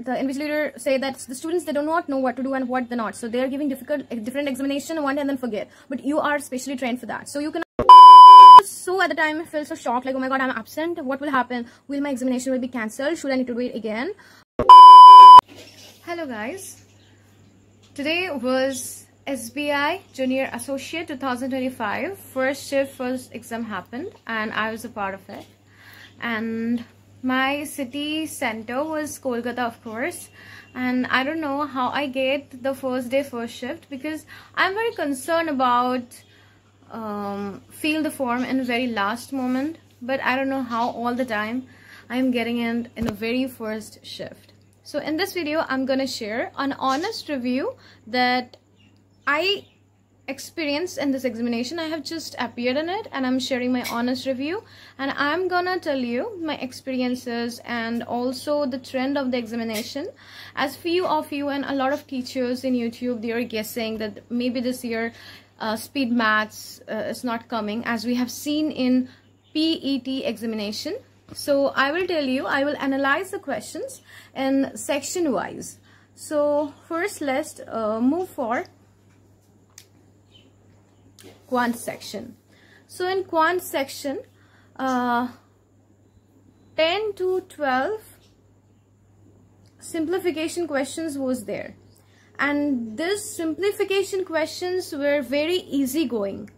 the invigilator say that the students, they do not know what to do and what they not. So they are giving different examination one and then forget. But you are specially trained for that. So you can. So at the time I felt so shocked, like, oh my god, I'm absent. What will happen? Will my examination will be cancelled? Should I need to do it again? Hello guys. Today was SBI Junior Associate 2025. First shift, first exam happened and I was a part of it. And my city center was Kolkata, of course. And I don't know how I get the first day, first shift, because I'm very concerned about fill the form in the very last moment, but I don't know how all the time I'm getting it in the very first shift. So in this video I'm gonna share an honest review that I experienced in this examination. I have just appeared in it and I'm sharing my honest review, and I'm gonna tell you my experiences and also the trend of the examination, as few of you and a lot of teachers in YouTube, they are guessing that maybe this year speed maths is not coming, as we have seen in PET examination. So I will tell you, I will analyze the questions in section wise. So first let's move for Quant section. So in Quant section, 10 to 12 simplification questions was there. And these simplification questions were very easy going.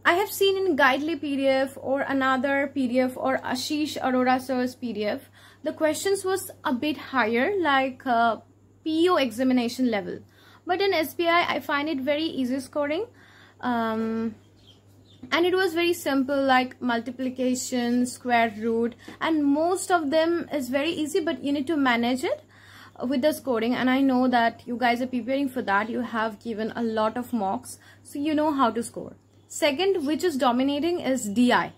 I have seen in Guidely PDF or another PDF or Ashish Arora sir's PDF, the questions was a bit higher, like PO examination level. But in SBI, I find it very easy scoring. And it was very simple, like multiplication, square root, and most of them is very easy, but you need to manage it with the scoring. And I know that you guys are preparing for that. You have given a lot of mocks, so you know how to score. Second, which is dominating, is DI.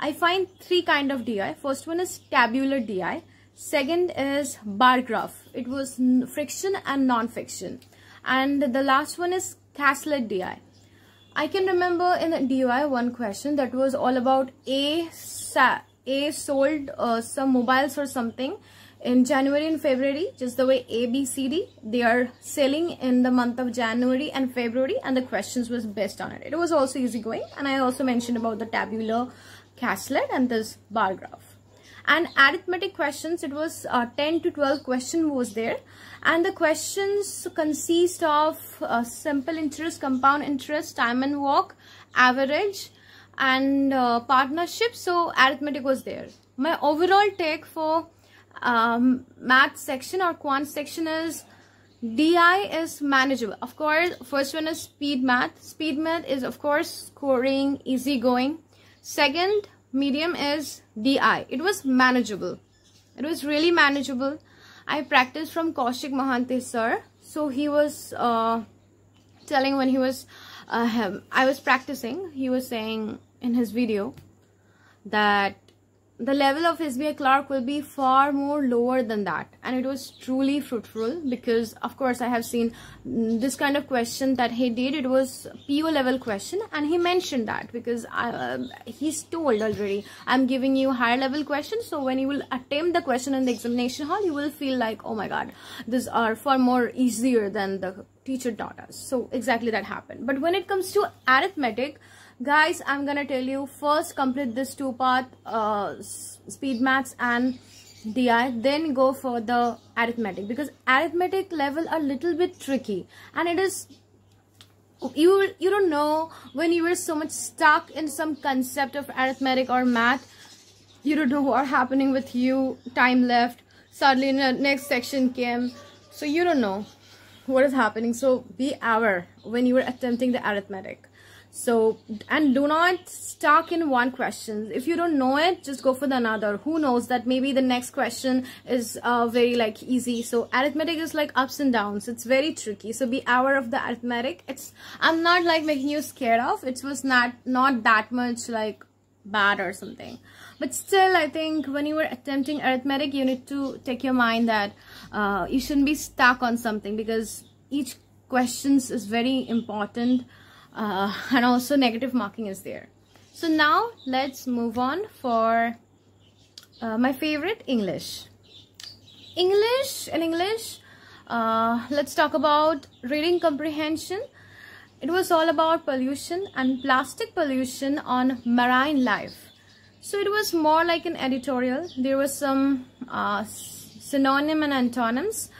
I find three kind of DI. First one is tabular DI. Second is bar graph. It was friction and non-friction. And the last one is Caslet DI. I can remember in DI one question that was all about A sold some mobiles or something in January and February, just the way A, B, C, D, they are selling in the month of January and February, and the questions was based on it. It was also easy going, and I also mentioned about the tabular, Caslet, and this bar graph. And arithmetic questions, it was 10 to 12 question was there, and the questions consist of simple interest, compound interest, time and work, average, and partnership. So arithmetic was there. My overall take for math section or quant section is DI is manageable. Of course, first one is speed math. Speed math is of course scoring, easy going. Second medium is DI. It was manageable. It was really manageable. I practiced from Kaushik Mahante sir. So he was telling when he was I was practicing, he was saying in his video that the level of SBI clerk will be far more lower than that, and it was truly fruitful, because of course I have seen this kind of question that he did. It was PO level question, and he mentioned that because he's told already, I'm giving you higher level questions, so when you will attempt the question in the examination hall, you will feel like, oh my god, these are far more easier than the teacher taught us. So exactly that happened. But when it comes to arithmetic, guys, I'm gonna tell you, first complete this two part, speed maths and DI, then go for the arithmetic, because arithmetic level are little bit tricky, and it is, you don't know, when you were so much stuck in some concept of arithmetic or math, you don't know what happening with you, time left, suddenly the next section came, so you don't know what is happening. So be aware when you are attempting the arithmetic. So, and do not stuck in one question. If you don't know it, just go for the another. Who knows that maybe the next question is very like easy. So arithmetic is like ups and downs. It's very tricky. So be aware of the arithmetic. I'm not like making you scared of. It was not that much like bad or something. But still, I think when you were attempting arithmetic, you need to take your mind that you shouldn't be stuck on something, because each questions is very important. And also negative marking is there. So now let's move on for my favorite, English. In English, let's talk about reading comprehension. It was all about pollution and plastic pollution on marine life. So it was more like an editorial. There was some synonym and antonyms.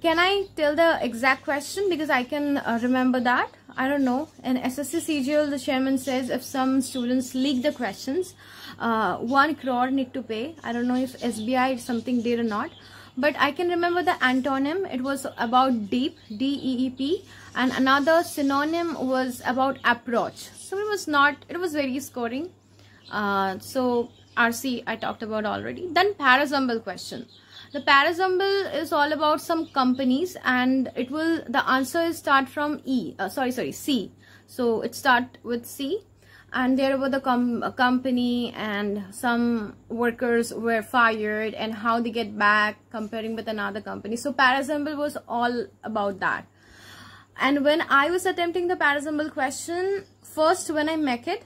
Can I tell the exact question, because I can remember that? I don't know. In SSC CGL, the chairman says if some students leak the questions, 1 crore need to pay. I don't know if SBI something did or not, but I can remember the antonym. It was about deep, D-E-E-P, and another synonym was about approach. So it was very scoring. So RC I talked about already. Then parasample question. The parasample is all about some companies, and the answer is start from C. So it start with C, and there were the company and some workers were fired and how they get back comparing with another company. So parasample was all about that. And when I was attempting the parasample question, first when I make it,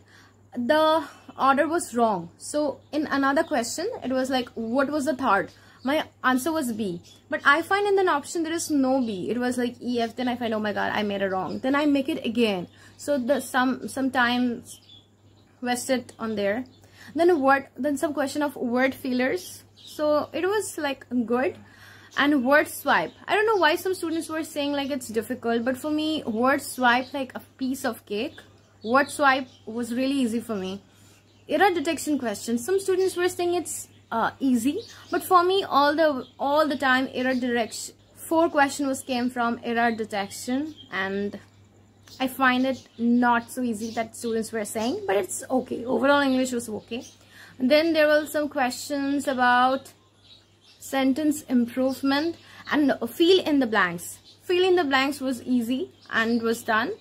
the order was wrong. So in another question, it was like, what was the third? My answer was B, but I find in the option there is no B. It was like EF. Then I find, oh my god, I made it wrong. Then I make it again. So some time wasted on there. Then some question of word fillers. So it was like good. And word swipe. I don't know why some students were saying like it's difficult, but for me, word swipe like a piece of cake. Word swipe was really easy for me. Error detection question. Some students were saying it's easy, but for me all the time error detection. 4 questions came from error detection, and I find it not so easy that students were saying, but it's okay. Overall English was okay. And then there were some questions about sentence improvement and fill in the blanks. Fill in the blanks was easy and was done.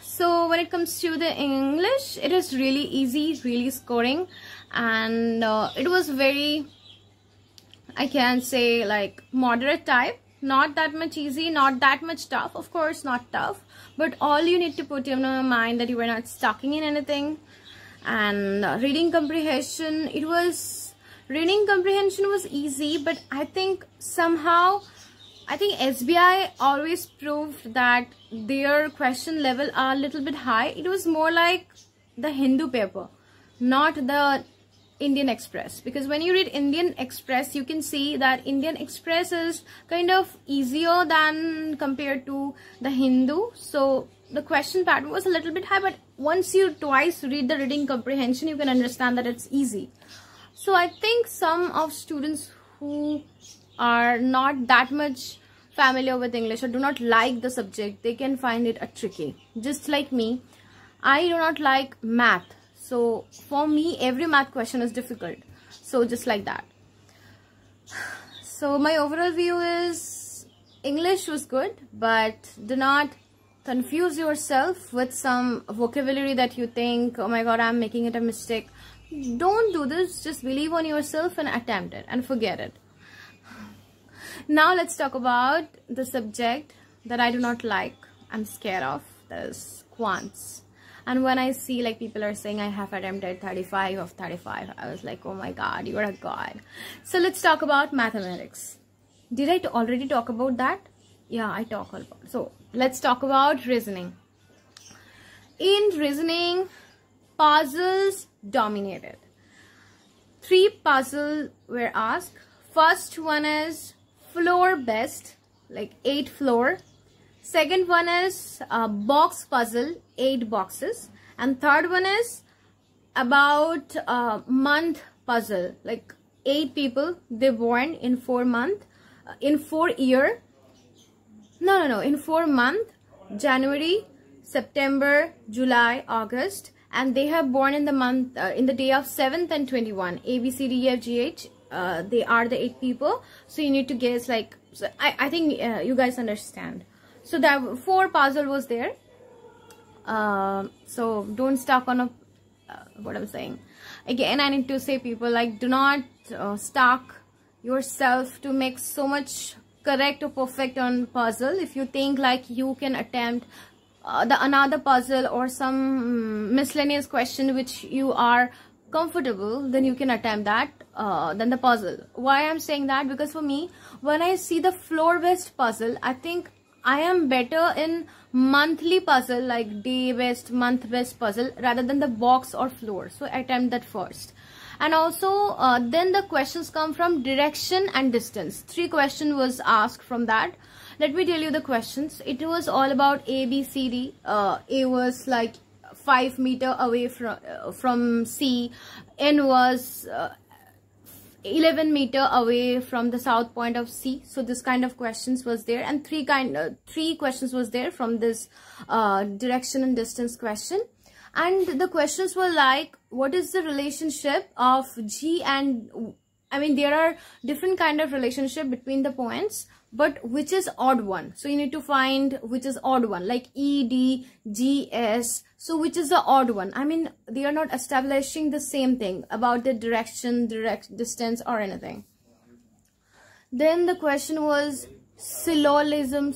So when it comes to the English, it is really easy, really scoring, and it was very, I can say, like moderate type. Not that much easy, not that much tough. Of course not tough, but all you need to put in your mind that you were not stuck in anything. And reading comprehension, reading comprehension was easy, but I think somehow SBI always proved that their question level are a little bit high. It was more like the Hindu paper, not the Indian Express. Because when you read Indian Express, you can see that Indian Express is kind of easier than compared to the Hindu. So the question pattern was a little bit high, but once you twice read the reading comprehension, you can understand that it's easy. So I think some of students who are not that much familiar with English or do not like the subject, they can find it tricky. Just like me, I do not like math. So for me, every math question is difficult. So just like that. So my overall view is English was good, but do not confuse yourself with some vocabulary that you think, oh my god, I'm making it a mistake. Don't do this. Just believe on yourself and attempt it and forget it. Now let's talk about the subject that I do not like, I'm scared of. That is quants. And when I see like people are saying I have attempted 35 of 35, I was like, oh my god, you are a god. So let's talk about mathematics. Did I already talk about that? Yeah, I talk about. So let's talk about reasoning. In reasoning, puzzles dominated. 3 puzzles were asked. First one is floor based, like 8 floor. Second one is a box puzzle, 8 boxes. And third one is about a month puzzle, like 8 people, they born in 4 months, in 4 year. No, in 4 months, January, September, July, August, and they have born in the month, in the day of 7th and 21. A, B, C, D, E, F, G, H. They are the 8 people. So you need to guess, like, so I think you guys understand. So that 4 puzzle was there. So don't stuck on a what I'm saying. Again, I need to say, people, like, do not stuck yourself to make so much correct or perfect on puzzle. If you think like you can attempt the another puzzle or some miscellaneous question which you are comfortable, then you can attempt that than the puzzle. Why I'm saying that? Because for me, when I see the floor based puzzle, I think I am better in monthly puzzle, like day based, month based puzzle, rather than the box or floor. So I attempt that first. And also then the questions come from direction and distance. 3 questions was asked from that. Let me tell you the questions. It was all about A, B, C, D. A was like 5 meters away from C. N was 11 meters away from the south point of C. So this kind of questions was there, and 3 questions was there from this direction and distance question. And the questions were like, what is the relationship of G and, I mean, there are different kind of relationship between the points, but which is odd one? So you need to find which is odd one, like E, D, G, S. So which is the odd one? I mean, they are not establishing the same thing about the direction, distance or anything. Then the question was syllogism.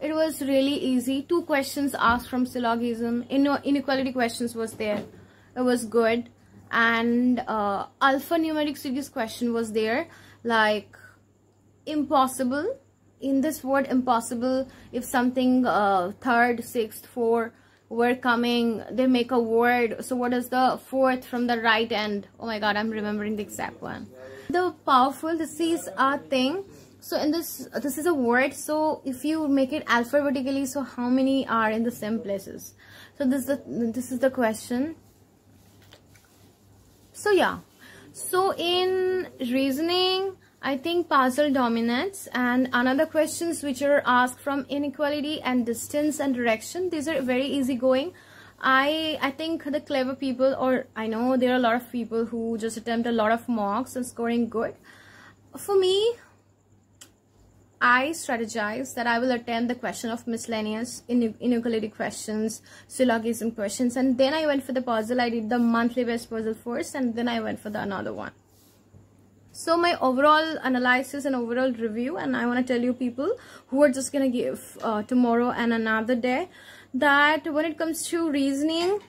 It was really easy. 2 questions asked from syllogism. Inequality questions was there. It was good. And alphanumeric series question was there, like impossible. In this word impossible, if something 3rd, 6th, 4 were coming, they make a word. So what is the 4th from the right end? Oh my god, I'm remembering the exact one. The powerful, this is a thing. So in this is a word. So if you make it alphabetically, so how many are in the same places? So this is the question. So yeah, so in reasoning, I think puzzle dominates, and another questions which are asked from inequality and distance and direction, these are very easy going. I think the clever people, or I know there are a lot of people who just attempt a lot of mocks and scoring good. For me, I strategize that I will attempt the question of miscellaneous inequality questions, syllogism questions, and then I went for the puzzle. I did the monthly based puzzle first, and then I went for the another one. So my overall analysis and overall review, and I want to tell you people who are just going to give tomorrow and another day, that when it comes to reasoning,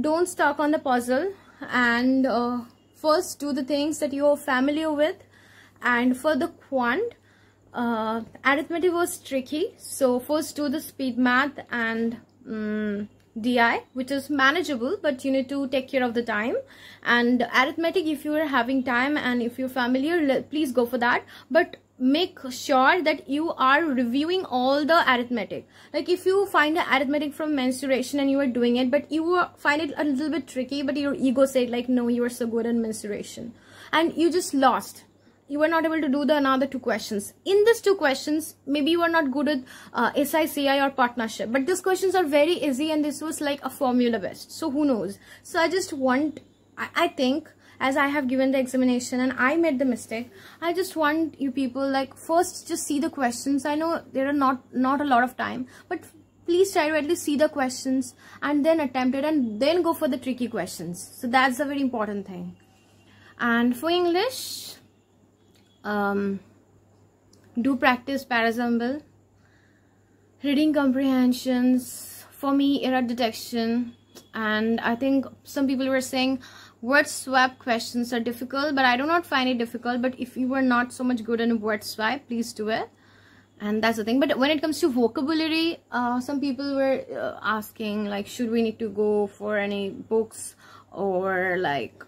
don't stuck on the puzzle, and first do the things that you are familiar with. And for the quant, arithmetic was tricky, so first do the speed math and DI, which is manageable, but you need to take care of the time. And arithmetic, if you are having time and if you're familiar, please go for that, but make sure that you are reviewing all the arithmetic. Like if you find the arithmetic from mensuration and you are doing it, but you find it a little bit tricky, but your ego said like, no, you are so good in mensuration, and you just lost. You were not able to do the another 2 questions. In these 2 questions, maybe you are not good at SI, CI or partnership, but these questions are very easy, and this was like a formula based. So who knows? So I just want, I think, as I have given the examination and I made the mistake, I just want you people, like, first just see the questions. I know there are not a lot of time, but please try to at least see the questions and then attempt it, and then go for the tricky questions. So that's a very important thing. And for English, do practice parasample, reading comprehensions, for me error detection, and I think some people were saying word swap questions are difficult, but I do not find it difficult. But if you were not so much good in word swap, please do it, and that's the thing. But when it comes to vocabulary, some people were asking like, should we need to go for any books or like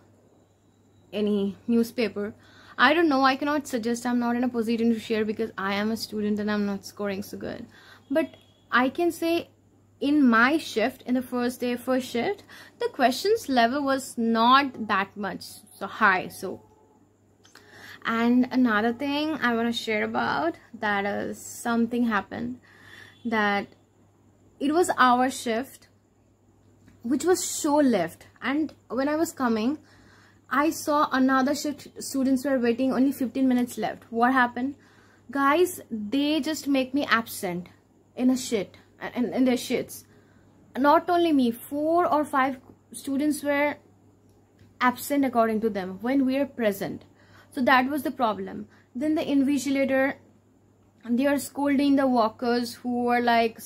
any newspaper? I don't know, I cannot suggest. I'm not in a position to share because I am a student and I'm not scoring so good. But I can say in my shift, in the first shift, the questions level was not that much so high. So, and another thing I want to share about, that is something happened, that it was our shift which was so left, and when I was coming, I saw another shift students were waiting, only 15 minutes left. What happened? Guys, they just make me absent in a shit, in their shits. Not only me, 4 or 5 students were absent according to them when we are present. So that was the problem. Then the invigilator, they are scolding the workers who were like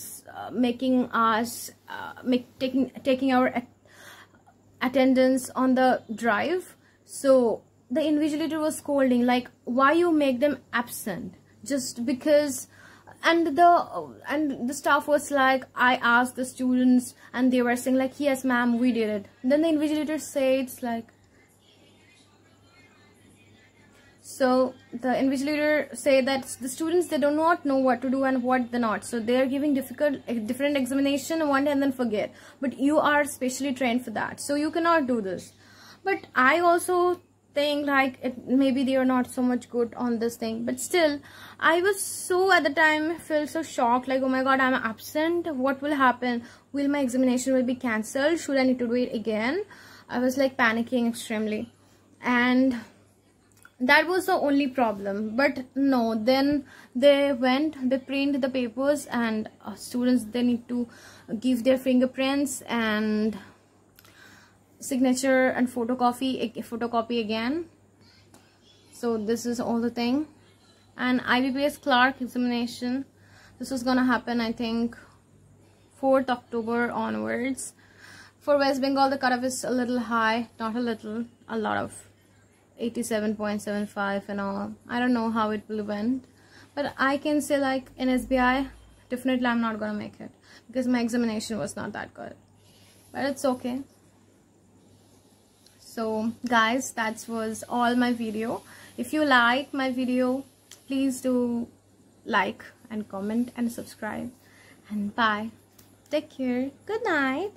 making us taking our attendance on the drive. So the invigilator was scolding, like, why you make them absent just because. And the staff was like, I asked the students and they were saying like, yes ma'am, we did it. Then the invigilator says like, so the invigilator say that the students, they do not know what to do and what they not, so they are giving different examination one and then forget, but you are specially trained for that, so you cannot do this. But I also think like maybe they are not so much good on this thing, but still I was so at the time feel so shocked, like, oh my god, I'm absent, what will happen, will my examination will be cancelled, should I need to do it again? I was like panicking extremely, and that was the only problem. But no, then they print the papers, and students, they need to give their fingerprints and signature and photocopy again. So this is all the thing. And IBPS clerk examination, this was gonna happen I think 4th October onwards. For West Bengal, the cutoff is a little high, not a little, a lot of 87.75 and all. I don't know how it will went, but I can say like in SBI definitely I'm not gonna make it because my examination was not that good, but it's okay. So guys, that was all my video. If you like my video, please do like and comment and subscribe, and bye, take care, good night.